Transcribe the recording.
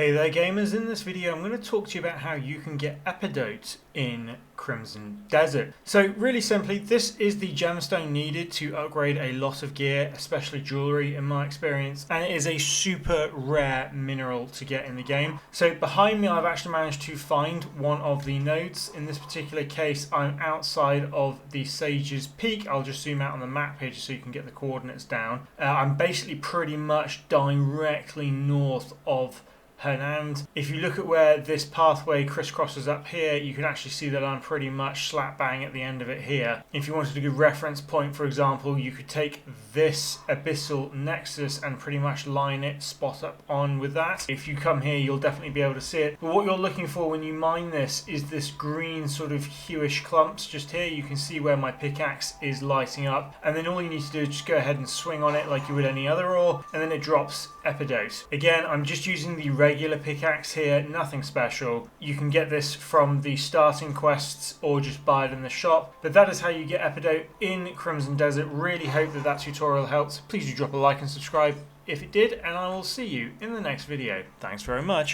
Hey there gamers, in this video I'm going to talk to you about how you can get Epidote in Crimson Desert. So really simply, this is the gemstone needed to upgrade a lot of gear, especially jewellery in my experience, and it is a super rare mineral to get in the game. So behind me I've actually managed to find one of the nodes. In this particular case I'm outside of the Sage's Peak. I'll just zoom out on the map here just so you can get the coordinates down. I'm basically pretty much directly north of Hernand. If you look at where this pathway crisscrosses up here, you can actually see that I'm pretty much slap bang at the end of it here. If you wanted a good reference point, for example, you could take this abyssal nexus and pretty much line it spot up on with that. If you come here, you'll definitely be able to see it. But what you're looking for when you mine this is this green sort of hueish clumps just here. You can see where my pickaxe is lighting up, and then all you need to do is just go ahead and swing on it like you would any other ore, and then it drops Epidote. Again, I'm just using the regular pickaxe here, nothing special. You can get this from the starting quests or just buy it in the shop, but that is how you get Epidote in Crimson Desert. Really hope that tutorial helped. Please do drop a like and subscribe if it did, and I will see you in the next video. Thanks very much.